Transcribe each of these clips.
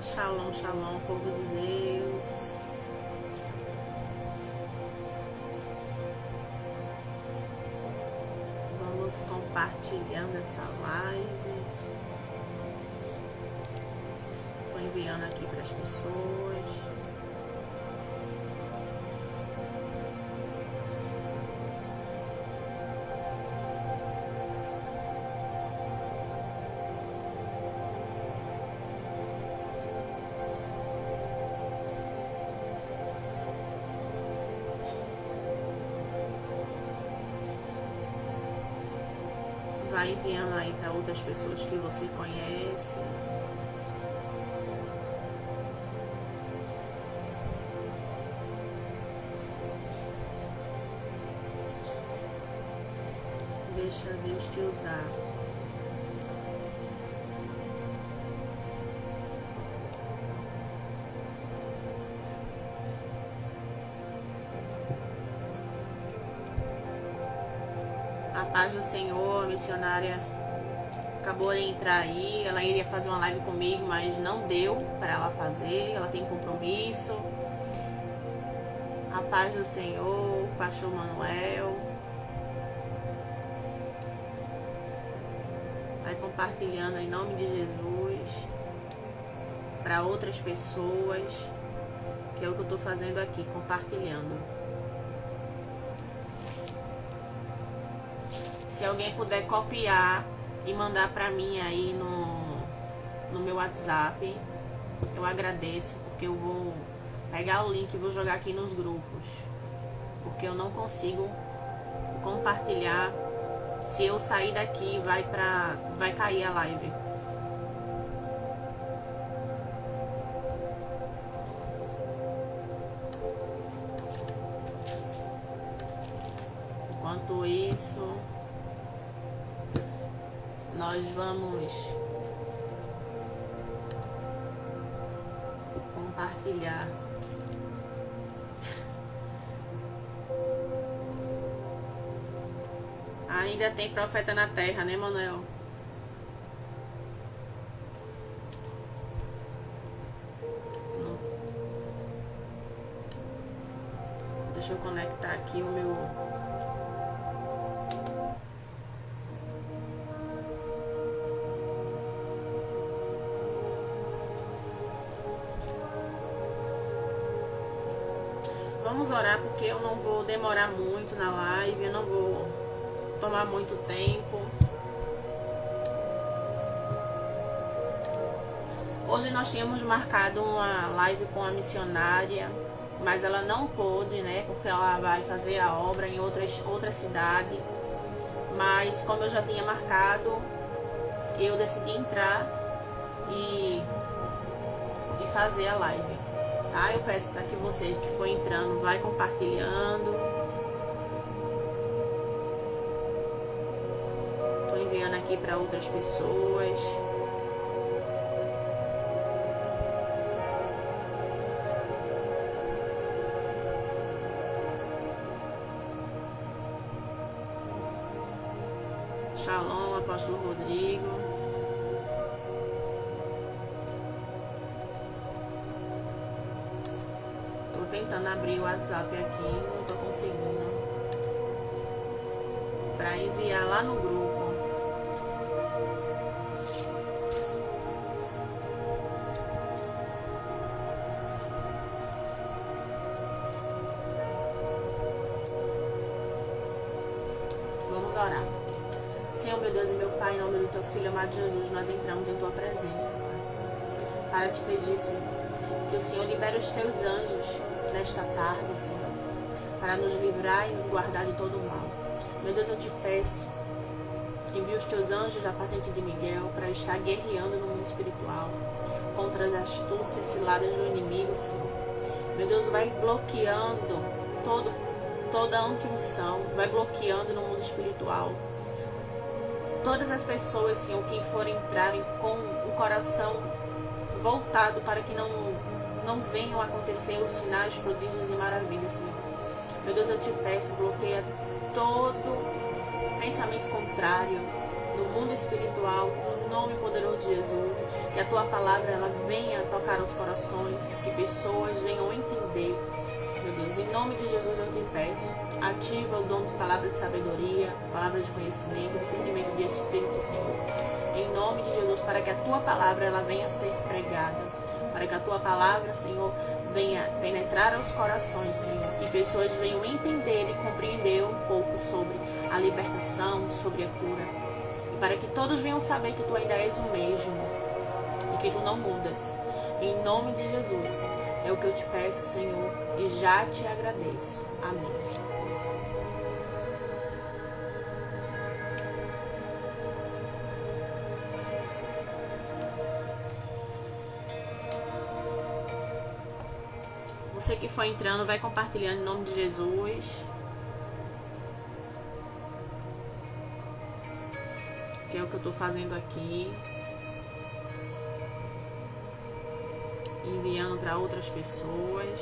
Shalom, shalom, povo de Deus. Vamos compartilhando essa live. Estou enviando aqui para as pessoas. Vai enviando aí para outras pessoas que você conhece. Deixa Deus te usar. A paz do Senhor, a missionária acabou de entrar aí. Ela iria fazer uma live comigo, mas não deu para ela fazer. Ela tem compromisso. A paz do Senhor, pastor Manuel. Vai compartilhando em nome de Jesus para outras pessoas, que é o que eu estou fazendo aqui, compartilhando. Se alguém puder copiar e mandar para mim aí no meu WhatsApp, eu agradeço, porque eu vou pegar o link e vou jogar aqui nos grupos, porque eu não consigo compartilhar. Se eu sair daqui, vai cair a live. Enquanto isso, nós vamos compartilhar. Ainda tem profeta na terra, né, Manuel? Deixa eu conectar aqui o meu... Vamos orar, porque eu não vou demorar muito na live, eu não vou tomar muito tempo. Hoje nós tínhamos marcado uma live com a missionária, mas ela não pôde, né, porque ela vai fazer a obra em outra cidade. Mas como eu já tinha marcado, eu decidi entrar e fazer a live. Tá? Eu peço para que vocês que for entrando, vai compartilhando. Tô enviando aqui para outras pessoas. Shalom, apóstolo Rodrigo. Tentando abrir o WhatsApp aqui, não tô conseguindo, para enviar lá no grupo. Vamos orar. Senhor, meu Deus e meu Pai, em nome do teu Filho amado Jesus, nós entramos em tua presença, Pai, para te pedir, Senhor, que o Senhor libere os teus anjos nesta tarde, Senhor, para nos livrar e nos guardar de todo o mal. Meu Deus, eu te peço, envia os teus anjos da patente de Miguel para estar guerreando no mundo espiritual contra as astúcias e ciladas do inimigo, Senhor. Meu Deus, vai bloqueando toda a anti-unção, vai bloqueando no mundo espiritual. Todas as pessoas, Senhor, que forem entrarem com o coração voltado para que não venham a acontecer os sinais, prodígios e maravilhas, Senhor. Meu Deus, eu te peço, bloqueia todo pensamento contrário no mundo espiritual, no nome poderoso de Jesus. Que a tua palavra ela venha tocar os corações, que pessoas venham entender. Meu Deus, em nome de Jesus eu te peço, ativa o dom de palavra de sabedoria, palavra de conhecimento, discernimento de Espírito, Senhor. Em nome de Jesus, para que a tua palavra ela venha a ser pregada, para que a tua palavra, Senhor, venha penetrar aos corações, Senhor, e pessoas venham entender e compreender um pouco sobre a libertação, sobre a cura, e para que todos venham saber que tu ainda és o mesmo e que tu não mudas. Em nome de Jesus, é o que eu te peço, Senhor, e já te agradeço. Amém. Você que for entrando, vai compartilhando em nome de Jesus. Que é o que eu tô fazendo aqui. Enviando para outras pessoas.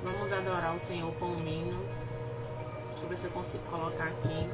Vamos adorar o Senhor com um hino. Deixa eu ver se eu consigo colocar aqui.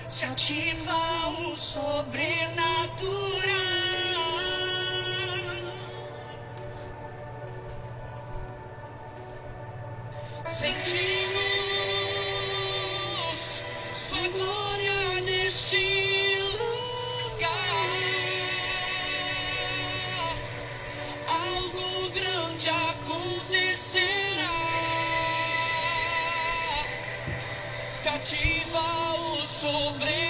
Se ativa o sobrenatural. Sentimos sua glória neste lugar. Algo grande acontecerá. Se ativa o sobrenatural.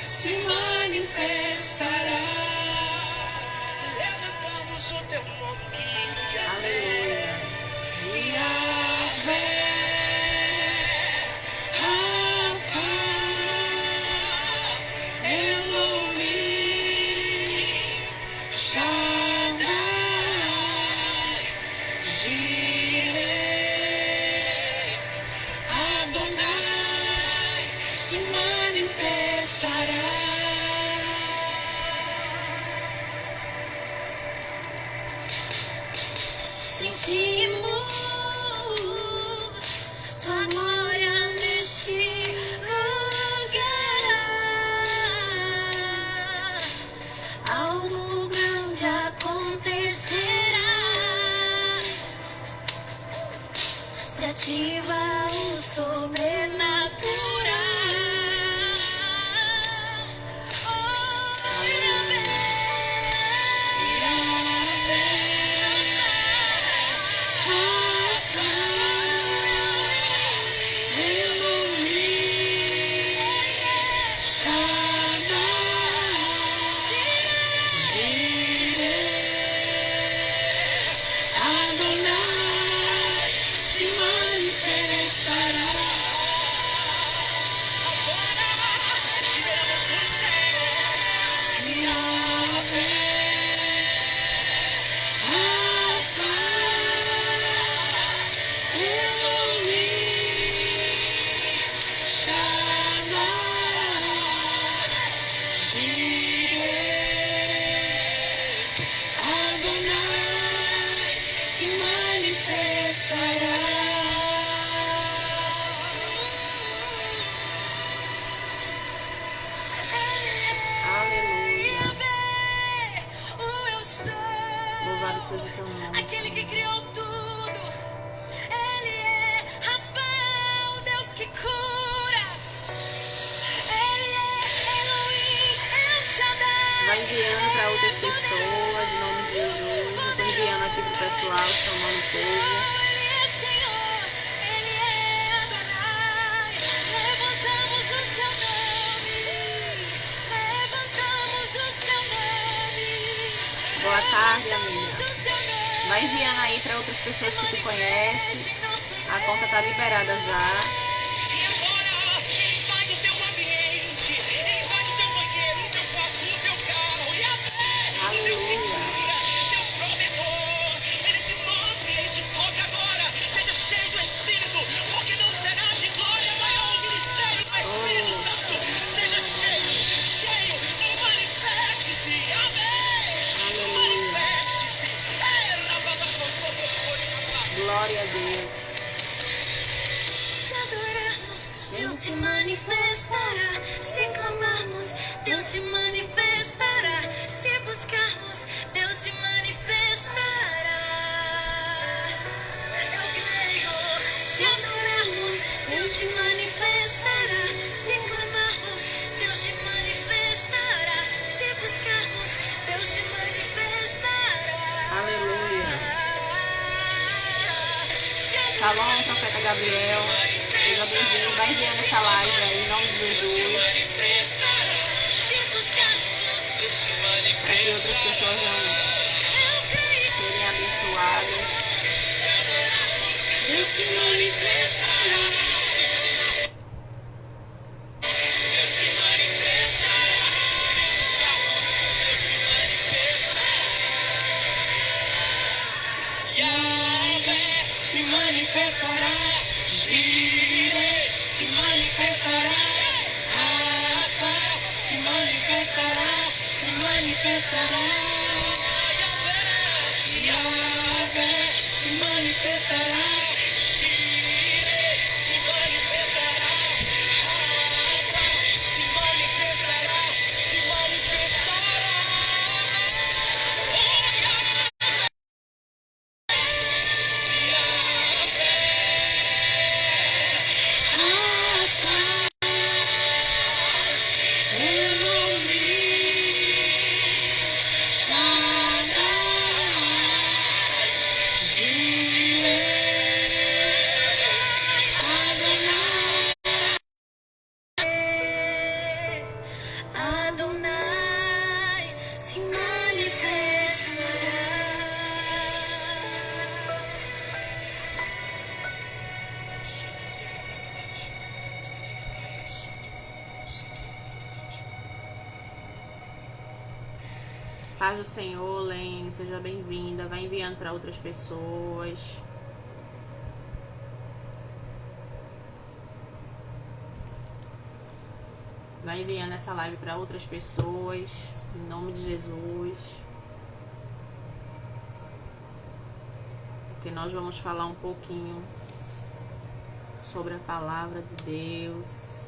Se manifestará. Levantamos o teu nome, Yahvé, Yahvé, Rafa, Elohim, Shaddai, Jireh, Adonai, se manifestará. Sentimos tua glória neste lugar. Algo grande onde acontecerá. Se ativa o sobrenatural. Seja teu nome, aquele Senhor. que criou tudo. Ele é Rafael, Deus que cura. Ele é Elohim, El Shaddai. Vai enviando para outras pessoas, em nome de Jesus. Eu estou enviando aqui pro pessoal, chamando o povo. Ele é Senhor, Ele é Adonai. Levantamos o seu nome. Levantamos o seu nome. Boa tarde, amiga. Vai enviando aí para outras pessoas que tu conhece. A conta tá liberada já. E agora, invade o teu ambiente, invade o teu banheiro, o teu quarto, o teu carro. E a fé, Deus que cura, Deus provedor. Ele se move, ele te toca agora. Seja cheio do Espírito, porque não será de glória maior o ministério do Espírito Santo. Seja cheio, cheio, manifeste-se. Amém. Manifeste-se. Glória a Deus. Se adorarmos, Deus se manifestará. Se clamarmos, Deus se manifestará. Se buscarmos, Deus se manifestará. Eu creio. Se adorarmos, Deus se manifestará. Se clamarmos, Deus se manifestará. Se buscarmos, Deus se manifestará. Aleluia. Shalom, profeta Gabriel. Seja bem-vindo. Vai enviando essa live aí, em nome de Jesus. Para que outras pessoas não serem abençoadas. Deus se manifestará. Deus se manifestará. Deus se manifestará. Yahvé se manifestará. Jireh se manifestará. Rafa se manifestará. Se manifestará. Yahvé se manifestará. Jireh se manifestará. Rafa se manifestará. Se manifestará. Adonai se manifestará. Paz do Senhor, Len, seja bem-vinda. Vai enviando para outras pessoas. Vai enviando essa live para outras pessoas, em nome de Jesus. Porque nós vamos falar um pouquinho sobre a palavra de Deus.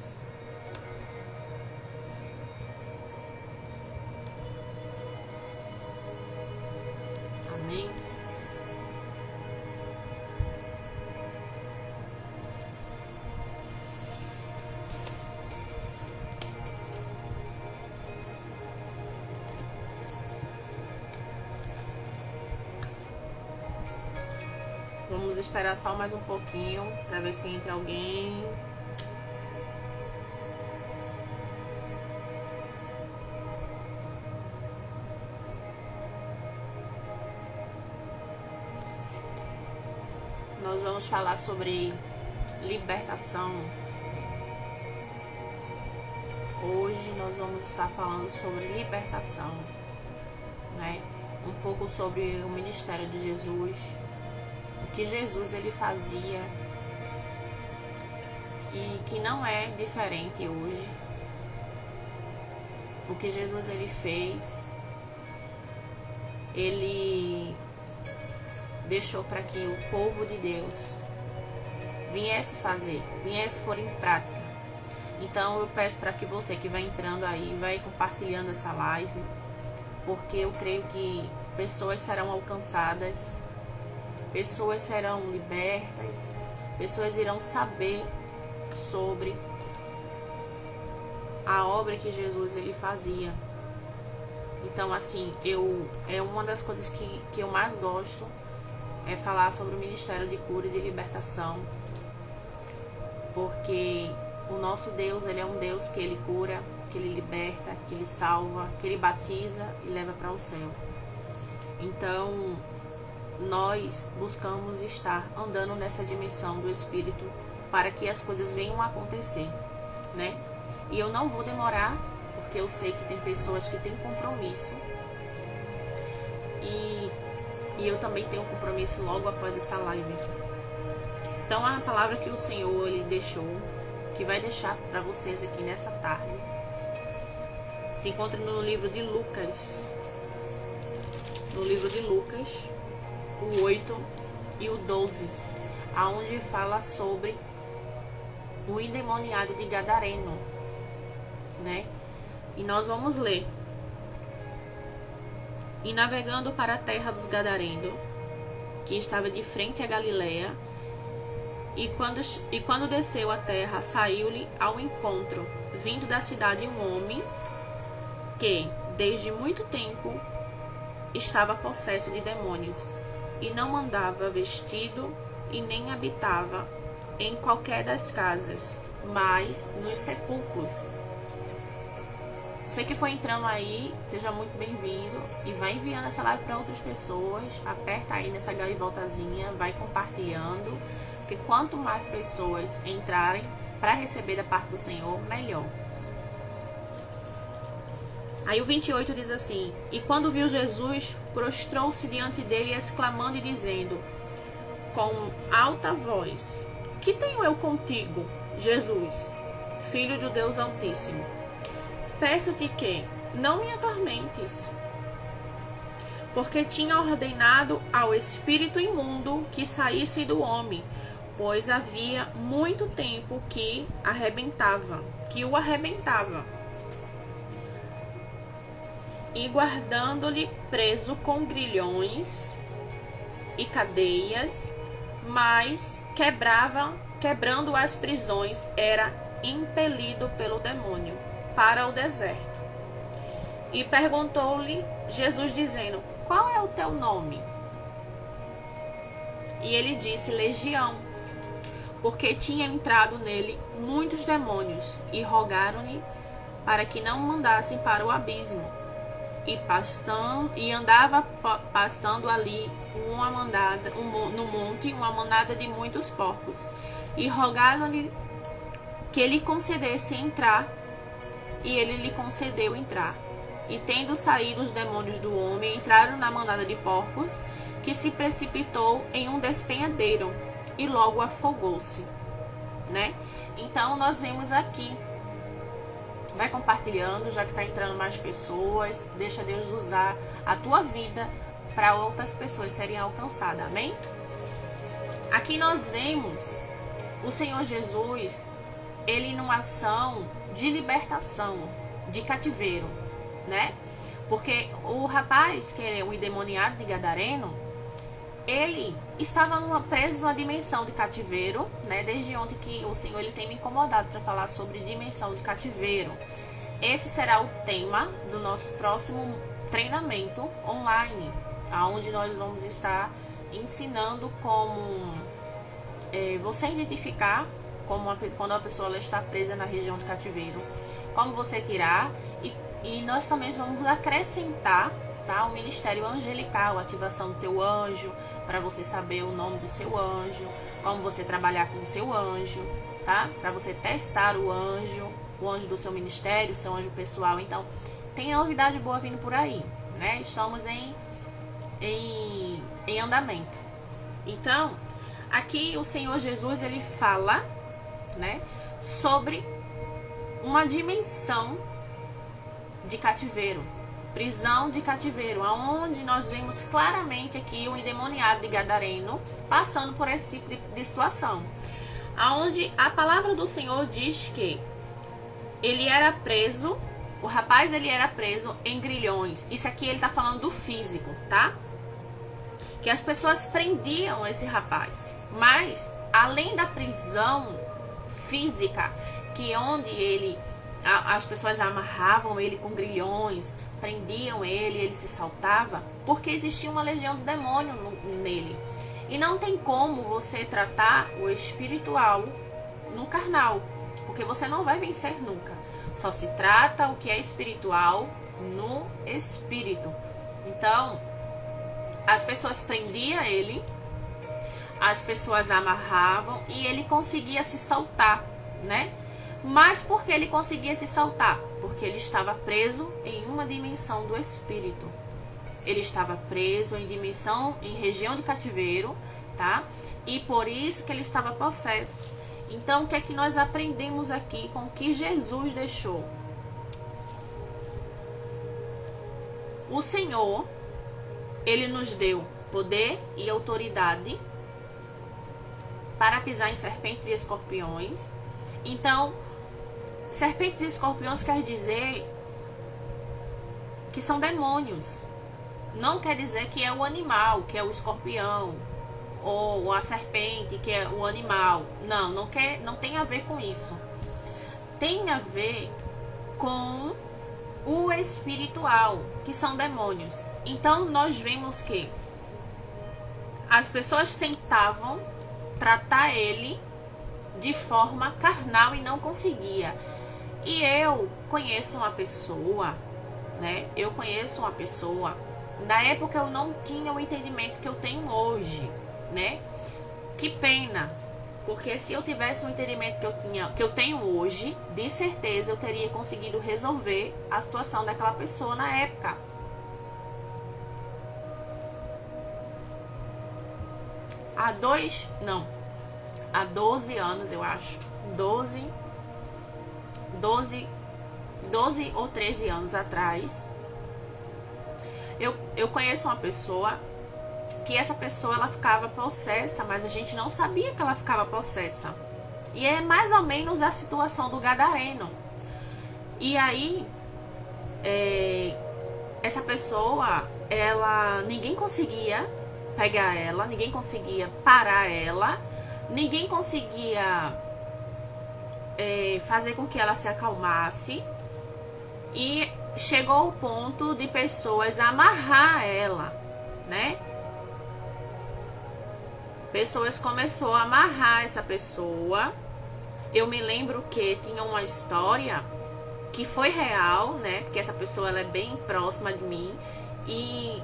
Vamos esperar só mais um pouquinho para ver se entra alguém. Nós vamos falar sobre libertação. Hoje nós vamos estar falando sobre libertação, né? Um pouco sobre o ministério de Jesus, o que Jesus ele fazia e que não é diferente hoje. O que Jesus ele fez, ele deixou para que o povo de Deus viesse fazer, viesse pôr em prática. Então eu peço para que você que vai entrando aí, vai compartilhando essa live, porque eu creio que pessoas serão alcançadas, pessoas serão libertas, pessoas irão saber sobre a obra que Jesus ele fazia. Então assim, é uma das coisas que eu mais gosto, é falar sobre o ministério de cura e de libertação, porque o nosso Deus, ele é um Deus que ele cura, que ele liberta, que ele salva, que ele batiza e leva para o céu. Então, nós buscamos estar andando nessa dimensão do Espírito para que as coisas venham a acontecer, né? E eu não vou demorar, porque eu sei que tem pessoas que têm compromisso. E eu também tenho um compromisso logo após essa live. Então, a palavra que o Senhor ele deixou, que vai deixar para vocês aqui nessa tarde, se encontra no livro de Lucas. No livro de Lucas, o 8 e o 12, aonde fala sobre o endemoniado de Gadareno, né? E nós vamos ler. E navegando para a terra dos Gadarenos, que estava de frente a Galileia, e quando desceu a terra, saiu-lhe ao encontro, vindo da cidade, um homem que, desde muito tempo, estava possesso de demônios, e não andava vestido e nem habitava em qualquer das casas, mas nos sepulcros. Você que foi entrando aí, seja muito bem-vindo e vai enviando essa live para outras pessoas. Aperta aí nessa gaivotazinha, vai compartilhando, porque quanto mais pessoas entrarem para receber da parte do Senhor, melhor. Aí o 28 diz assim: E quando viu Jesus, prostrou-se diante dele, exclamando e dizendo com alta voz: Que tenho eu contigo, Jesus, Filho do Deus Altíssimo? Peço-te que não me atormentes. Porque tinha ordenado ao espírito imundo que saísse do homem, pois havia muito tempo que o arrebentava. E guardando-lhe preso com grilhões e cadeias, mas quebrando as prisões, era impelido pelo demônio para o deserto. E perguntou-lhe Jesus, dizendo: Qual é o teu nome? E ele disse: Legião, porque tinha entrado nele muitos demônios, e rogaram-lhe para que não mandassem para o abismo. E andava pastando ali no monte uma manada de muitos porcos, e rogaram-lhe que ele concedesse entrar, e ele lhe concedeu entrar. E tendo saído os demônios do homem, entraram na manada de porcos, que se precipitou em um despenhadeiro, e logo afogou-se, né? Então nós vemos aqui, vai compartilhando, já que está entrando mais pessoas, deixa Deus usar a tua vida para outras pessoas serem alcançadas, amém? Aqui nós vemos o Senhor Jesus, ele numa ação de libertação, de cativeiro, né? Porque o rapaz, que é o endemoniado de Gadareno, ele estava preso numa dimensão de cativeiro, né? Desde ontem que o Senhor ele tem me incomodado para falar sobre dimensão de cativeiro. Esse será o tema do nosso próximo treinamento online, onde nós vamos estar ensinando como você identificar quando a pessoa ela está presa na região de cativeiro, como você tirar, e nós também vamos acrescentar, tá, o ministério angelical, a ativação do teu anjo, para você saber o nome do seu anjo, como você trabalhar com o seu anjo, tá, para você testar o anjo do seu ministério, o seu anjo pessoal. Então, tem novidade boa vindo por aí, né? Estamos em andamento. Então, aqui o Senhor Jesus, ele fala, né, sobre uma dimensão de cativeiro, prisão de cativeiro, aonde nós vemos claramente aqui o endemoniado de Gadareno passando por esse tipo de situação, aonde a palavra do Senhor diz que ele era preso, o rapaz ele era preso em grilhões. Isso aqui ele tá falando do físico, tá? Que as pessoas prendiam esse rapaz, mas além da prisão física, que onde as pessoas amarravam ele com grilhões, prendiam ele se saltava, porque existia uma legião de demônio nele. E não tem como você tratar o espiritual no carnal, porque você não vai vencer nunca. Só se trata o que é espiritual no espírito. Então, as pessoas prendiam ele, as pessoas amarravam e ele conseguia se soltar, né? Mas por que ele conseguia se soltar? Porque ele estava preso em uma dimensão do espírito. Ele estava preso em região de cativeiro, tá? E por isso que ele estava possesso. Então, o que é que nós aprendemos aqui com o que Jesus deixou? O Senhor, ele nos deu poder e autoridade para pisar em serpentes e escorpiões. Então, serpentes e escorpiões quer dizer que são demônios. Não quer dizer que é o animal, que é o escorpião, ou a serpente, que é o animal. Não tem a ver com isso. Tem a ver com o espiritual, que são demônios. Então, nós vemos que as pessoas tentavam tratar ele de forma carnal e não conseguia. E eu conheço uma pessoa, né? Na época eu não tinha o entendimento que eu tenho hoje, né? Que pena, porque se eu tivesse o entendimento que eu tenho hoje, de certeza eu teria conseguido resolver a situação daquela pessoa na época. Há 12 anos, eu acho. 12 ou 13 anos atrás, eu conheço uma pessoa que essa pessoa ela ficava possessa, mas a gente não sabia que ela ficava possessa. E é mais ou menos a situação do Gadareno. E aí, essa pessoa, ninguém conseguia pegar ela, ninguém conseguia parar ela, ninguém conseguia fazer com que ela se acalmasse. E chegou o ponto de pessoas amarrar ela, né? Pessoas começaram a amarrar essa pessoa. Eu me lembro que tinha uma história que foi real, né? Porque essa pessoa ela é bem próxima de mim. E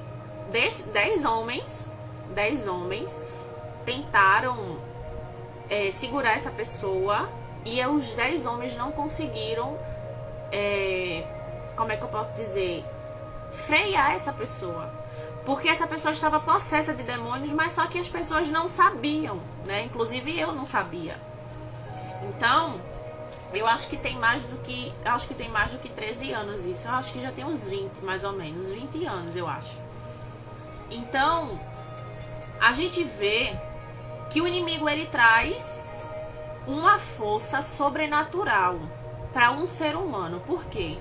10 homens tentaram segurar essa pessoa. E os 10 homens não conseguiram, como é que eu posso dizer, frear essa pessoa. Porque essa pessoa estava possessa de demônios, mas só que as pessoas não sabiam, né? Inclusive eu não sabia. Então, eu acho que tem mais do que 13 anos isso. Eu acho que já tem uns 20, mais ou menos, 20 anos, eu acho. Então, a gente vê que o inimigo ele traz uma força sobrenatural para um ser humano. Por quê?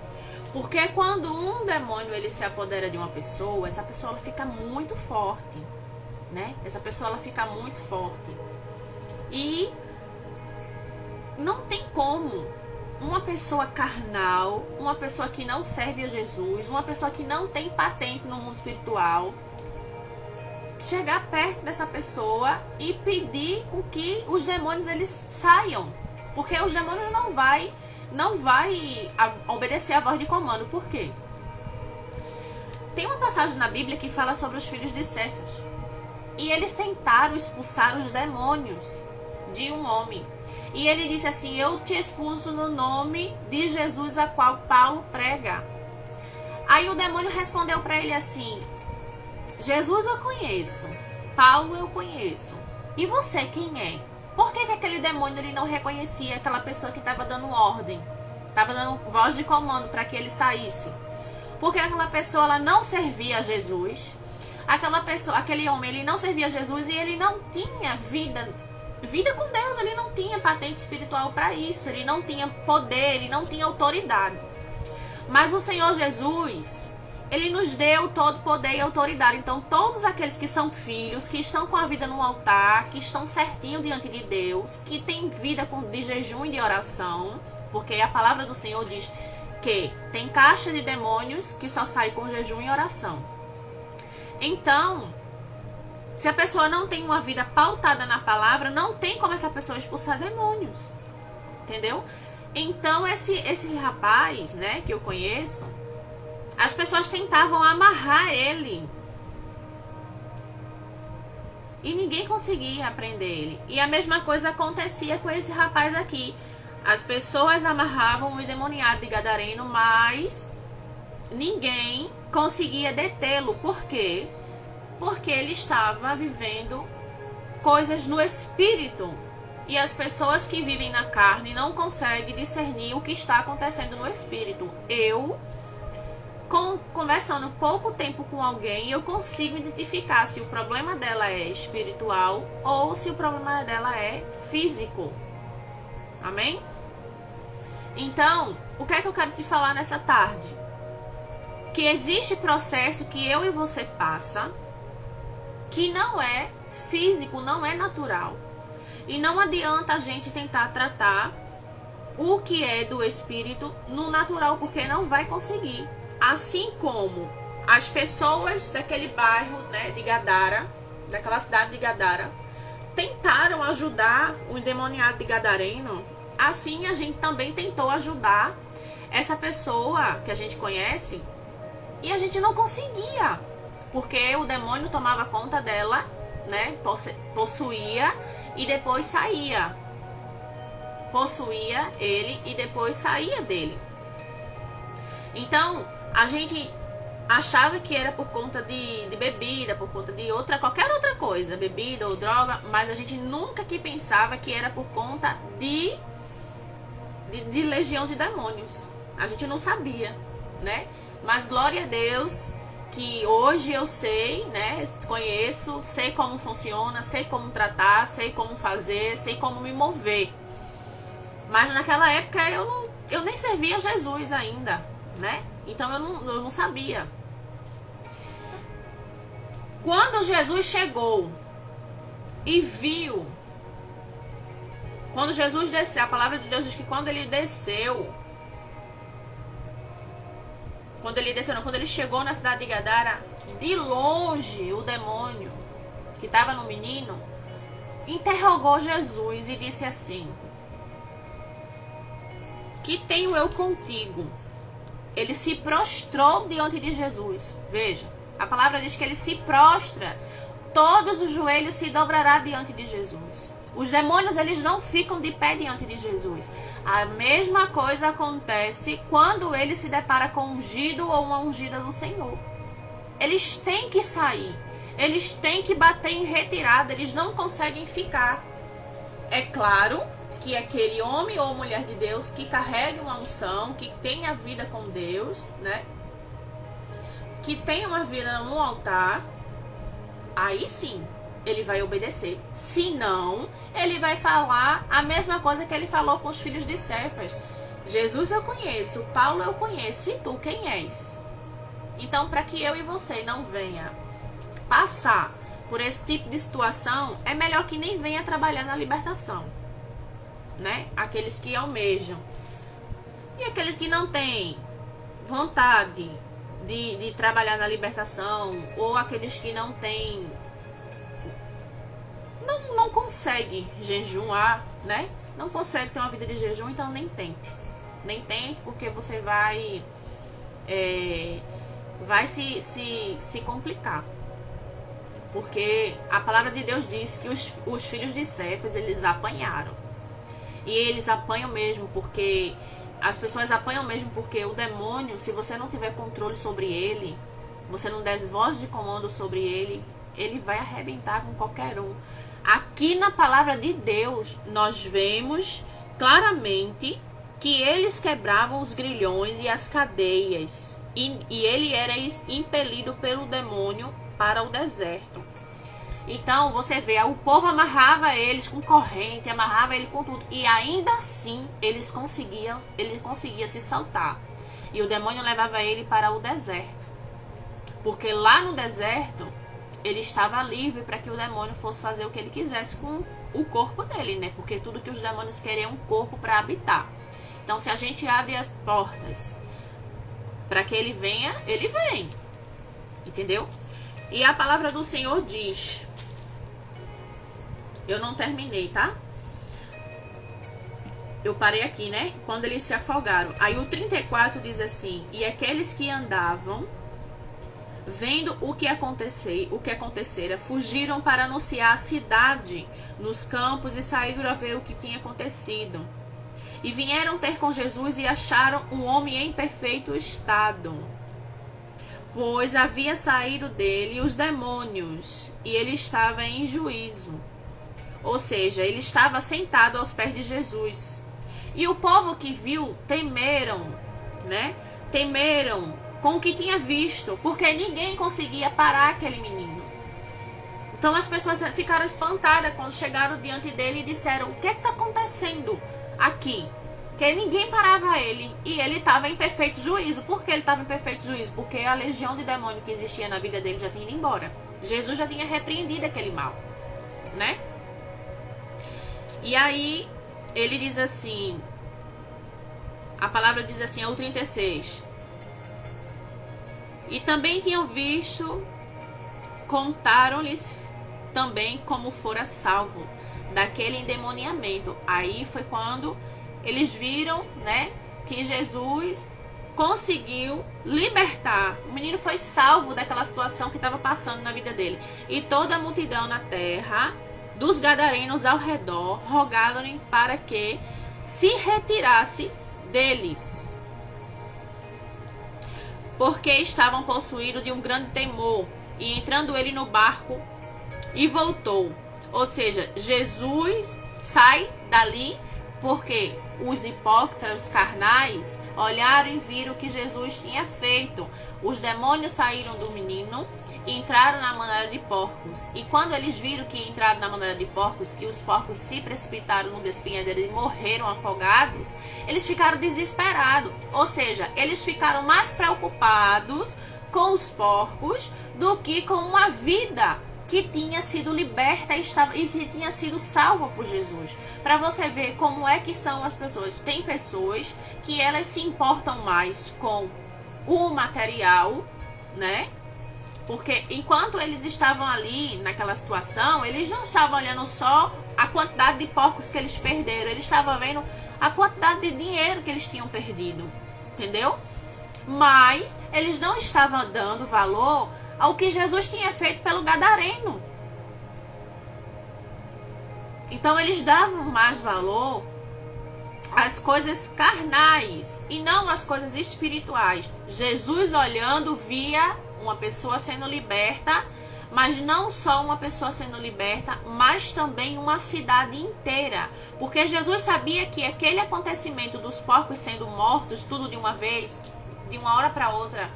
Porque quando um demônio ele se apodera de uma pessoa, essa pessoa ela fica muito forte, né? Essa pessoa ela fica muito forte. E não tem como uma pessoa carnal, uma pessoa que não serve a Jesus, uma pessoa que não tem patente no mundo espiritual, chegar perto dessa pessoa e pedir com que os demônios eles saiam, porque os demônios não vai obedecer a voz de comando. Por quê? Tem uma passagem na Bíblia que fala sobre os filhos de Cefas, e eles tentaram expulsar os demônios de um homem, e ele disse assim: eu te expulso no nome de Jesus a qual Paulo prega. Aí o demônio respondeu para ele assim: Jesus eu conheço, Paulo eu conheço, e você quem é? Por que aquele demônio ele não reconhecia aquela pessoa que estava dando ordem, estava dando voz de comando para que ele saísse? Porque aquela pessoa ela não servia a Jesus, aquele homem ele não servia a Jesus, e ele não tinha vida com Deus, ele não tinha patente espiritual para isso, ele não tinha poder, ele não tinha autoridade. Mas o Senhor Jesus, ele nos deu todo poder e autoridade. Então todos aqueles que são filhos, que estão com a vida no altar, que estão certinho diante de Deus, que têm vida de jejum e de oração, porque a palavra do Senhor diz que tem caixa de demônios que só sai com jejum e oração. Então, se a pessoa não tem uma vida pautada na palavra, não tem como essa pessoa expulsar demônios, entendeu? Então esse rapaz, né, que eu conheço, as pessoas tentavam amarrar ele e ninguém conseguia prender ele. E a mesma coisa acontecia com esse rapaz aqui. As pessoas amarravam o endemoniado de Gadareno, mas ninguém conseguia detê-lo. Por quê? Porque ele estava vivendo coisas no espírito. E as pessoas que vivem na carne não conseguem discernir o que está acontecendo no espírito. Eu, conversando pouco tempo com alguém, eu consigo identificar se o problema dela é espiritual ou se o problema dela é físico. Amém? Então, o que é que eu quero te falar nessa tarde? Que existe processo que eu e você passa, que não é físico, não é natural. E não adianta a gente tentar tratar o que é do espírito no natural, porque não vai conseguir. Assim como as pessoas daquele bairro, né, de Gadara, daquela cidade de Gadara, tentaram ajudar o endemoniado de Gadareno, assim a gente também tentou ajudar essa pessoa que a gente conhece e a gente não conseguia, porque o demônio tomava conta dela, né, possuía e depois saía. Possuía ele e depois saía dele. Então, a gente achava que era por conta de bebida, por conta de qualquer outra coisa, bebida ou droga, mas a gente nunca que pensava que era por conta de legião de demônios. A gente não sabia, né? Mas glória a Deus que hoje eu sei, né? Conheço, sei como funciona, sei como tratar, sei como fazer, sei como me mover. Mas naquela época eu nem servia a Jesus ainda, né? Então eu não sabia. Quando Jesus chegou e viu, quando Jesus desceu, a palavra de Deus diz que quando ele chegou na cidade de Gadara, de longe o demônio que estava no menino interrogou Jesus e disse assim: que tenho eu contigo? Ele se prostrou diante de Jesus. Veja, a palavra diz que ele se prostra. Todos os joelhos se dobrará diante de Jesus. Os demônios, eles não ficam de pé diante de Jesus. A mesma coisa acontece quando ele se depara com um ungido ou uma ungida do Senhor. Eles têm que sair. Eles têm que bater em retirada. Eles não conseguem ficar. É claro que aquele homem ou mulher de Deus que carregue uma unção, que tenha vida com Deus, né? Que tenha uma vida no altar, aí sim ele vai obedecer. Se não, ele vai falar a mesma coisa que ele falou com os filhos de Cefas: Jesus eu conheço, Paulo eu conheço, e tu quem és? Então, para que eu e você não venha passar por esse tipo de situação, é melhor que nem venha trabalhar na libertação, né? Aqueles que almejam. E aqueles que não têm vontade de trabalhar na libertação, ou aqueles que não têm não consegue jejuar, né? Não consegue ter uma vida de jejum, então nem tente. Nem tente, porque você vai se complicar. Porque a palavra de Deus diz que os filhos de Cefas, eles apanharam. E eles apanham mesmo, porque as pessoas apanham mesmo, porque o demônio, se você não tiver controle sobre ele, você não der voz de comando sobre ele, ele vai arrebentar com qualquer um. Aqui na palavra de Deus, nós vemos claramente que eles quebravam os grilhões e as cadeias. E ele era impelido pelo demônio para o deserto. Então, você vê, o povo amarrava eles com corrente, amarrava ele com tudo. E ainda assim, ele conseguia se saltar. E o demônio levava ele para o deserto. Porque lá no deserto, ele estava livre para que o demônio fosse fazer o que ele quisesse com o corpo dele, né? Porque tudo que os demônios querem é um corpo para habitar. Então, se a gente abre as portas para que ele venha, ele vem. Entendeu? E a palavra do Senhor diz... Eu não terminei, tá? Eu parei aqui, né? Quando eles se afogaram. Aí o 34 diz assim: e aqueles que andavam, vendo o que acontecera, fugiram para anunciar a cidade nos campos e saíram a ver o que tinha acontecido. E vieram ter com Jesus e acharam um homem em perfeito estado, pois havia saído dele os demônios, e ele estava em juízo. Ou seja, ele estava sentado aos pés de Jesus. E o povo que viu temeram, né? Temeram com o que tinha visto, porque ninguém conseguia parar aquele menino. Então as pessoas ficaram espantadas quando chegaram diante dele e disseram: o que está acontecendo aqui? Que ninguém parava ele, e ele estava em perfeito juízo. Por que ele estava em perfeito juízo? Porque a legião de demônio que existia na vida dele já tinha ido embora. Jesus já tinha repreendido aquele mal, né? E aí, ele diz assim, a palavra diz assim, é o 36. E também tinham visto, contaram-lhes também como fora salvo daquele endemoniamento. Aí foi quando eles viram, né, que Jesus conseguiu libertar. O menino foi salvo daquela situação que estava passando na vida dele. E toda a multidão na terra dos gadarenos ao redor rogaram-lhe para que se retirasse deles, porque estavam possuídos de um grande temor. E entrando ele no barco e voltou. Ou seja, Jesus sai dali porque os hipócritas, os carnais, olharam e viram o que Jesus tinha feito. Os demônios saíram do menino e entraram na manada de porcos. E quando eles viram que entraram na manada de porcos, que os porcos se precipitaram no despenhadeiro e morreram afogados, eles ficaram desesperados. Ou seja, eles ficaram mais preocupados com os porcos do que com uma vida que tinha sido liberta e que tinha sido salva por Jesus. Para você ver como é que são as pessoas. Tem pessoas que elas se importam mais com o material, né? Porque enquanto eles estavam ali naquela situação, eles não estavam olhando só a quantidade de porcos que eles perderam. Eles estavam vendo a quantidade de dinheiro que eles tinham perdido. Entendeu? Mas eles não estavam dando valor ao que Jesus tinha feito pelo gadareno. Então eles davam mais valor às coisas carnais e não às coisas espirituais. Jesus, olhando, via uma pessoa sendo liberta, mas não só uma pessoa sendo liberta, mas também uma cidade inteira. Porque Jesus sabia que aquele acontecimento dos porcos sendo mortos, tudo de uma vez, de uma hora para outra,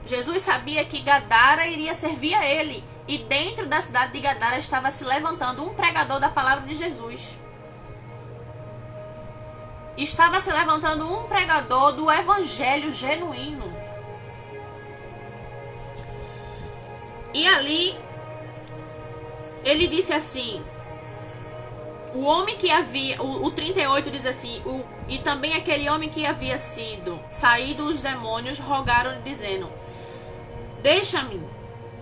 Jesus sabia que Gadara iria servir a ele. E dentro da cidade de Gadara estava se levantando um pregador da palavra de Jesus. Estava se levantando um pregador do evangelho genuíno. E ali, ele disse assim, o homem que havia, o 38 diz assim, e também aquele homem que havia sido saído os demônios rogaram-lhe dizendo: deixa-me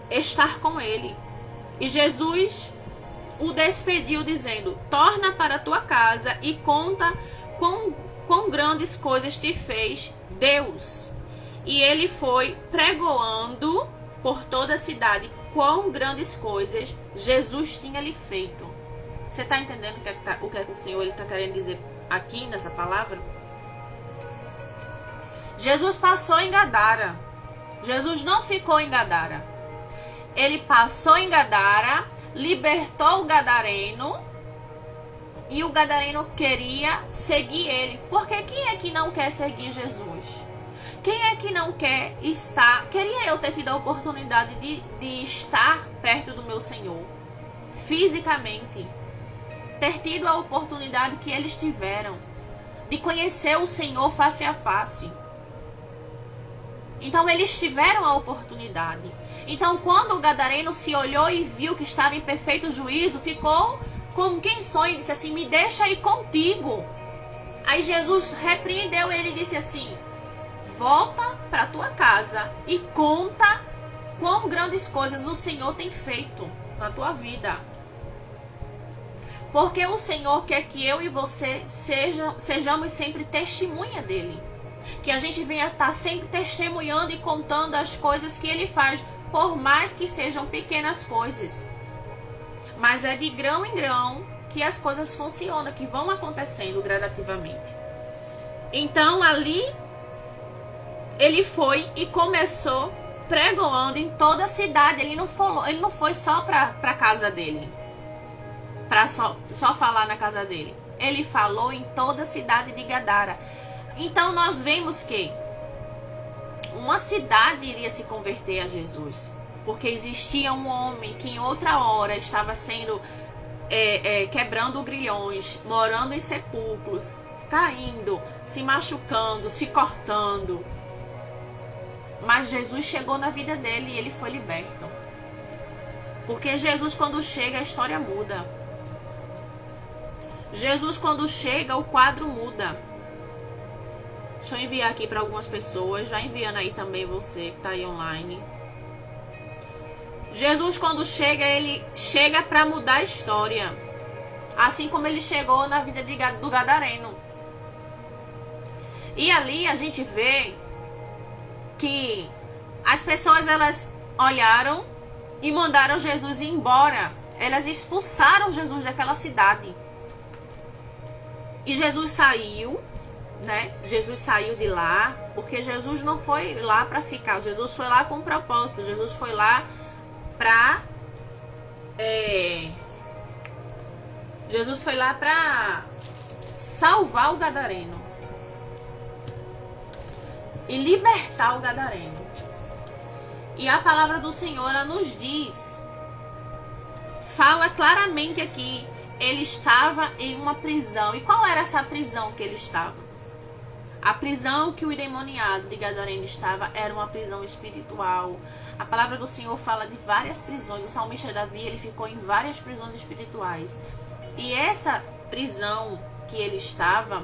estar com ele. E Jesus o despediu, dizendo: torna para tua casa e conta quão grandes coisas te fez Deus. E ele foi pregoando por toda a cidade quão grandes coisas Jesus tinha lhe feito. Você está entendendo o que é que o Senhor está querendo dizer aqui nessa palavra? Jesus passou em Gadara. Jesus não ficou em Gadara. Ele passou em Gadara, libertou o gadareno, e o gadareno queria seguir ele. Porque quem é que não quer seguir Jesus? Quem é que não quer estar? Queria eu ter tido a oportunidade de estar perto do meu Senhor, fisicamente. Ter tido a oportunidade que eles tiveram, de conhecer o Senhor face a face. Então eles tiveram a oportunidade. Então quando o gadareno se olhou e viu que estava em perfeito juízo, ficou como quem sonha e disse assim: me deixa ir contigo. Aí Jesus repreendeu ele e disse assim: volta para tua casa e conta quão grandes coisas o Senhor tem feito na tua vida. Porque o Senhor quer que eu e você sejamos sempre testemunha dele. Que a gente venha estar sempre testemunhando e contando as coisas que ele faz, por mais que sejam pequenas coisas. Mas é de grão em grão que as coisas funcionam, que vão acontecendo gradativamente. Então ali ele foi e começou pregoando em toda a cidade. Ele não foi só para a casa dele, para só falar na casa dele. Ele falou em toda a cidade de Gadara. Então nós vemos que uma cidade iria se converter a Jesus, porque existia um homem que em outra hora estava sendo quebrando grilhões, morando em sepulcros, caindo, se machucando, se cortando. Mas Jesus chegou na vida dele e ele foi liberto. Porque Jesus, quando chega, a história muda. Jesus, quando chega, o quadro muda. Deixa eu enviar aqui para algumas pessoas. Já enviando aí também você que está aí online. Jesus, quando chega, ele chega para mudar a história. Assim como ele chegou na vida do gadareno. E ali a gente vê que as pessoas, elas olharam e mandaram Jesus ir embora. Elas expulsaram Jesus daquela cidade. E Jesus saiu, né? Jesus saiu de lá, porque Jesus não foi lá para ficar. Jesus foi lá com um propósito. Jesus foi lá para Jesus foi lá para salvar o gadareno e libertar o gadareno. E a palavra do Senhor, ela nos diz, fala claramente aqui, ele estava em uma prisão. E qual era essa prisão que ele estava? A prisão que o endemoniado de Gadareno estava era uma prisão espiritual. A palavra do Senhor fala de várias prisões. O salmista Davi, ele ficou em várias prisões espirituais. E essa prisão que ele estava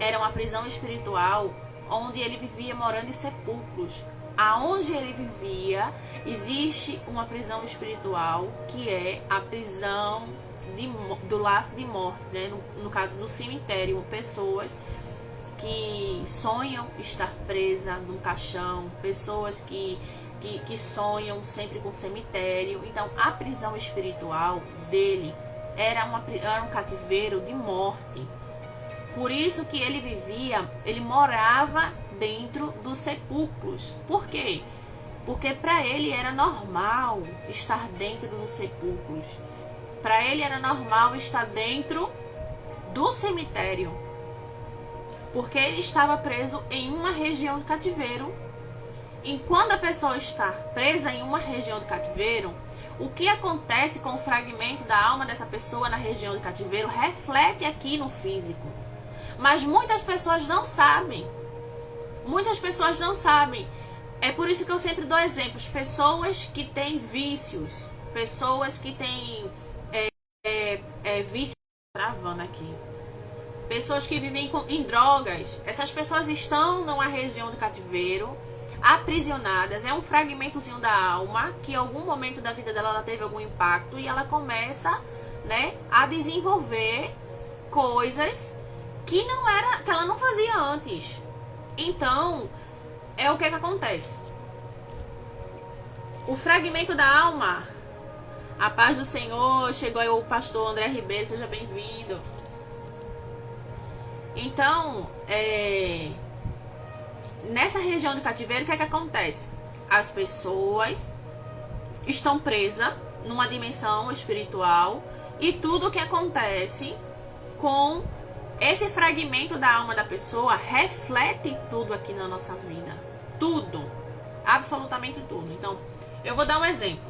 era uma prisão espiritual onde ele vivia morando em sepulcros. Aonde ele vivia existe uma prisão espiritual, que é a prisão do laço de morte, né? No caso do cemitério, pessoas que sonham estar presas num caixão, pessoas que sonham sempre com cemitério. Então a prisão espiritual dele era um cativeiro de morte. Por isso que ele morava dentro dos sepulcros. Por quê? Porque para ele era normal estar dentro dos sepulcros. Para ele era normal estar dentro do cemitério. Porque ele estava preso em uma região de cativeiro. E quando a pessoa está presa em uma região de cativeiro, o que acontece com o fragmento da alma dessa pessoa na região de cativeiro reflete aqui no físico. Mas muitas pessoas não sabem. Muitas pessoas não sabem. É por isso que eu sempre dou exemplos. Pessoas que têm vícios. Pessoas que têm vícios. Travando aqui. Pessoas que vivem em drogas. Essas pessoas estão numa região de cativeiro, aprisionadas. É um fragmentozinho da alma que em algum momento da vida dela ela teve algum impacto e ela começa, né, a desenvolver coisas que ela não fazia antes. Então, é o que acontece. O fragmento da alma, a paz do Senhor, chegou aí o pastor André Ribeiro, seja bem-vindo. Então, nessa região de cativeiro, o que acontece? As pessoas estão presas numa dimensão espiritual e tudo o que acontece com esse fragmento da alma da pessoa reflete tudo aqui na nossa vida. Tudo. Absolutamente tudo. Então, eu vou dar um exemplo,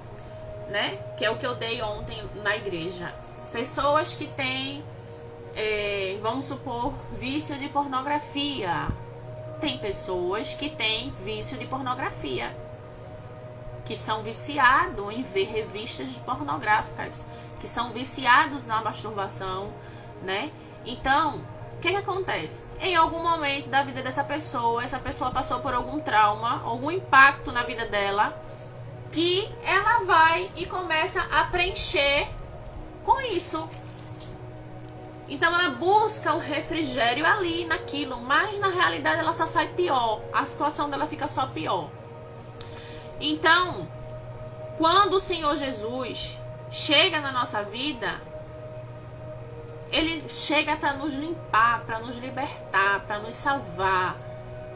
né? Que é o que eu dei ontem na igreja. As pessoas que têm, vamos supor, vício de pornografia. Tem pessoas que têm vício de pornografia, que são viciados em ver revistas pornográficas, que são viciados na masturbação, né? Então, o que acontece? Em algum momento da vida dessa pessoa, essa pessoa passou por algum trauma, algum impacto na vida dela, que ela vai e começa a preencher com isso. Então ela busca o refrigério ali, naquilo, mas na realidade ela só sai pior. A situação dela fica só pior. Então, quando o Senhor Jesus chega na nossa vida, Ele chega para nos limpar, para nos libertar, para nos salvar,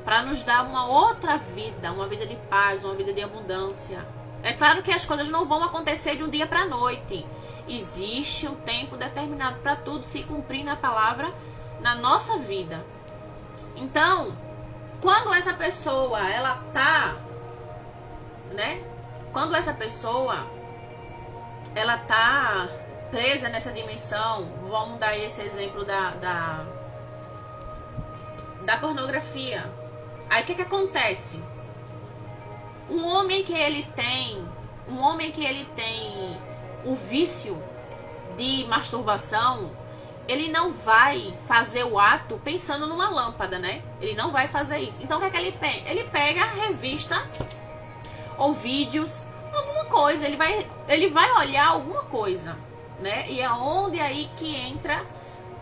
para nos dar uma outra vida, uma vida de paz, uma vida de abundância. É claro que as coisas não vão acontecer de um dia para a noite. Existe um tempo determinado para tudo se cumprir na palavra na nossa vida. Então, quando essa pessoa, ela tá, né? Quando essa pessoa, ela tá presa nessa dimensão, vamos dar esse exemplo da pornografia. Aí o que acontece? Um homem que ele tem o vício de masturbação, ele não vai fazer o ato pensando numa lâmpada, né? Ele não vai fazer isso. Então o que ele pega? Ele pega a revista ou vídeos, alguma coisa, ele vai olhar alguma coisa, né? E é onde aí que entra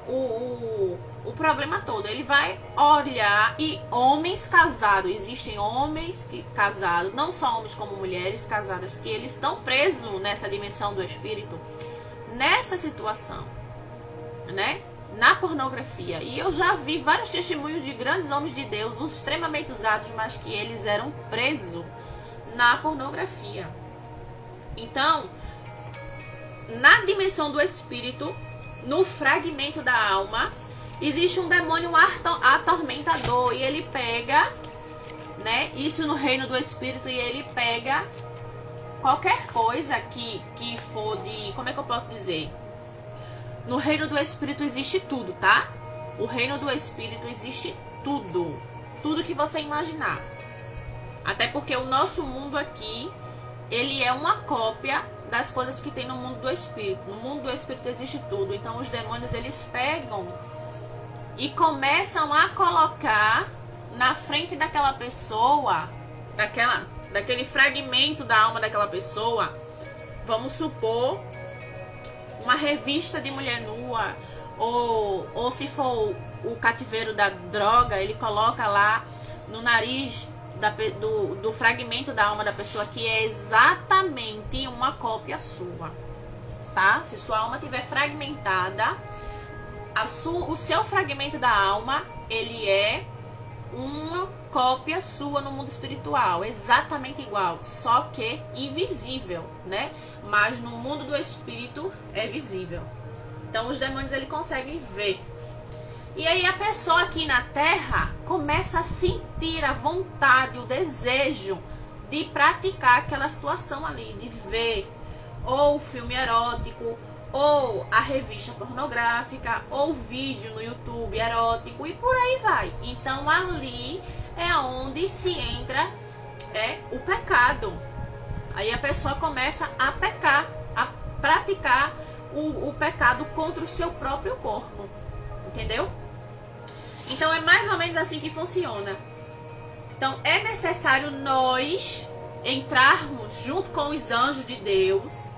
o problema todo. Ele vai olhar, e homens casados, existem homens casados, não só homens como mulheres casadas, que eles estão presos nessa dimensão do espírito, nessa situação, né? Na pornografia. E eu já vi vários testemunhos de grandes homens de Deus, extremamente usados, mas que eles eram presos na pornografia. Então, na dimensão do espírito, no fragmento da alma, existe um demônio atormentador, e ele pega, né, isso no reino do espírito, e ele pega qualquer coisa que for de, como é que eu posso dizer? No reino do espírito existe tudo, tá? O reino do espírito existe tudo, tudo que você imaginar. Até porque o nosso mundo aqui, ele é uma cópia das coisas que tem no mundo do espírito. No mundo do espírito existe tudo. Então os demônios, eles pegam e começam a colocar na frente daquela pessoa, daquele fragmento da alma daquela pessoa, vamos supor, uma revista de mulher nua, ou se for o cativeiro da droga, ele coloca lá no nariz do fragmento da alma da pessoa, que é exatamente uma cópia sua, tá? Se sua alma estiver fragmentada, o seu fragmento da alma, ele é uma cópia sua no mundo espiritual, exatamente igual, só que invisível, né? Mas no mundo do espírito é visível. Então os demônios, ele conseguem ver. E aí a pessoa aqui na terra começa a sentir a vontade, o desejo de praticar aquela situação ali, de ver ou o filme erótico, ou a revista pornográfica, ou vídeo no YouTube erótico, e por aí vai. Então ali é onde se entra o pecado. Aí a pessoa começa a pecar, a praticar o pecado contra o seu próprio corpo. Entendeu? Então é mais ou menos assim que funciona. Então é necessário nós entrarmos junto com os anjos de Deus,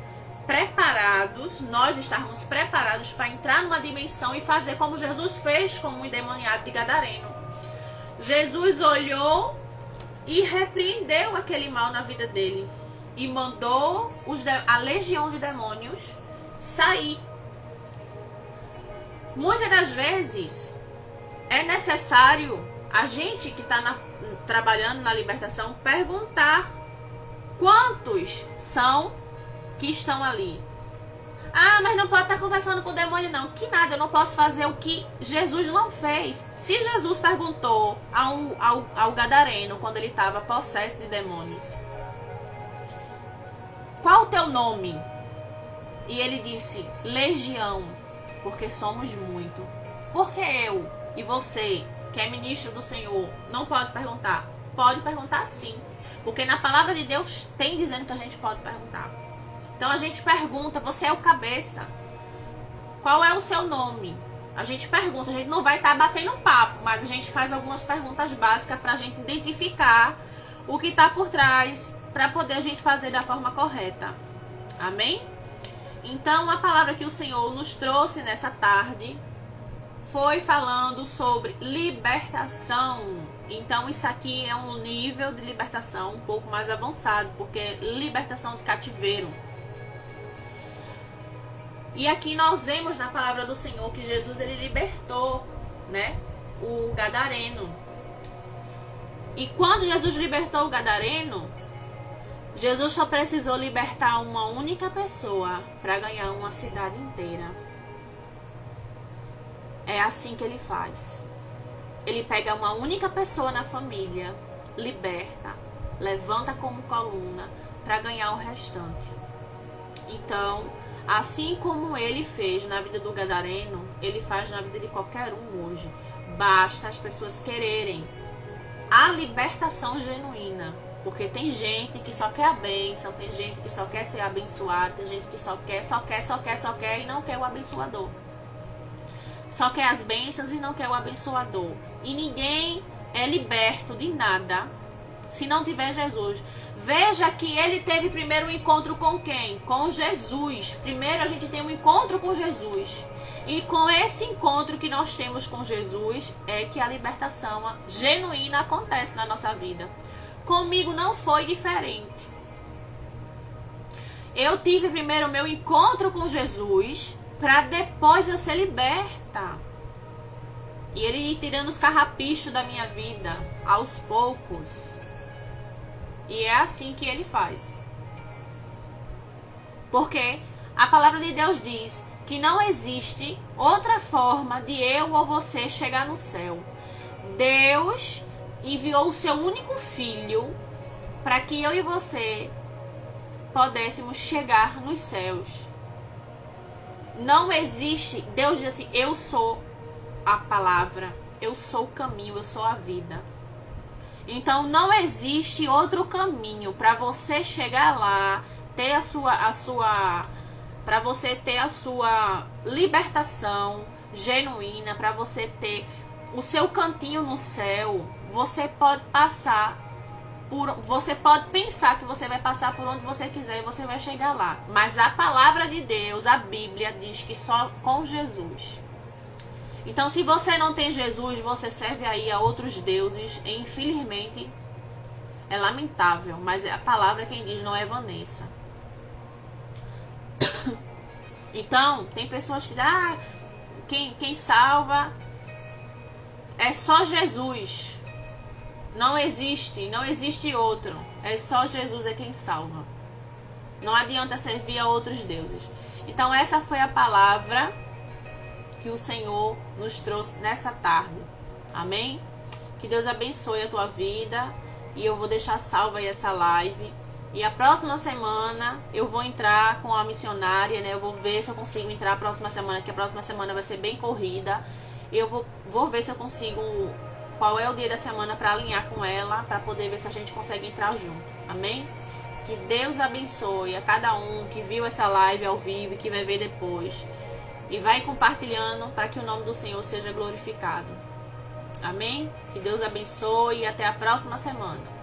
preparados, nós estarmos preparados para entrar numa dimensão e fazer como Jesus fez com o endemoniado de Gadareno. Jesus olhou e repreendeu aquele mal na vida dele e mandou a legião de demônios sair. Muitas das vezes é necessário a gente que está trabalhando na libertação perguntar quantos são que estão ali. Ah, mas não pode estar conversando com o demônio não. Que nada, eu não posso fazer o que Jesus não fez. Se Jesus perguntou ao Gadareno, quando ele estava possesso de demônios, qual o teu nome? E ele disse, legião, porque somos muito. Porque eu e você, que é ministro do Senhor, não pode perguntar? Pode perguntar sim. Porque na palavra de Deus tem dizendo que a gente pode perguntar. Então a gente pergunta, você é o cabeça. Qual é o seu nome? A gente pergunta, a gente não vai estar batendo um papo, mas a gente faz algumas perguntas básicas para a gente identificar o que está por trás, para poder a gente fazer da forma correta. Amém? Então a palavra que o Senhor nos trouxe nessa tarde foi falando sobre libertação. Então isso aqui é um nível de libertação um pouco mais avançado, porque é libertação de cativeiro. E aqui nós vemos na palavra do Senhor que Jesus ele libertou, né, o Gadareno. E quando Jesus libertou o Gadareno, Jesus só precisou libertar uma única pessoa para ganhar uma cidade inteira. É assim que ele faz. Ele pega uma única pessoa na família, liberta, levanta como coluna para ganhar o restante. Então, assim como ele fez na vida do Gadareno, ele faz na vida de qualquer um hoje. Basta as pessoas quererem a libertação genuína. Porque tem gente que só quer a bênção, tem gente que só quer ser abençoada, tem gente que só quer e não quer o abençoador. Só quer as bênçãos e não quer o abençoador. E ninguém é liberto de nada se não tiver Jesus. Veja que ele teve primeiro um encontro com quem? Com Jesus. Primeiro a gente tem um encontro com Jesus. E com esse encontro que nós temos com Jesus é que a libertação genuína acontece na nossa vida. Comigo não foi diferente. Eu tive primeiro o meu encontro com Jesus para depois eu ser liberta. E ele ir tirando os carrapichos da minha vida aos poucos. E é assim que ele faz. Porque a palavra de Deus diz que não existe outra forma de eu ou você chegar no céu. Deus enviou o seu único filho para que eu e você pudéssemos chegar nos céus. Não existe, Deus diz assim, eu sou a palavra, eu sou o caminho, eu sou a vida. Então não existe outro caminho para você chegar lá, ter para você ter a sua libertação genuína, para você ter o seu cantinho no céu. Você pode você pode pensar que você vai passar por onde você quiser e você vai chegar lá. Mas a palavra de Deus, a Bíblia, diz que só com Jesus. Então, se você não tem Jesus, você serve aí a outros deuses. E, infelizmente, é lamentável. Mas a palavra quem diz não é Vanessa. Então, tem pessoas que dizem, quem salva é só Jesus. Não existe outro. É só Jesus é quem salva. Não adianta servir a outros deuses. Então essa foi a palavra que o Senhor nos trouxe nessa tarde. Amém? Que Deus abençoe a tua vida. E eu vou deixar salva aí essa live. E a próxima semana eu vou entrar com a missionária, né? Eu vou ver se eu consigo entrar a próxima semana, que a próxima semana vai ser bem corrida. Eu vou ver se eu consigo qual é o dia da semana para alinhar com ela, para poder ver se a gente consegue entrar junto. Amém? Que Deus abençoe a cada um que viu essa live ao vivo e que vai ver depois. E vai compartilhando para que o nome do Senhor seja glorificado. Amém? Que Deus abençoe e até a próxima semana.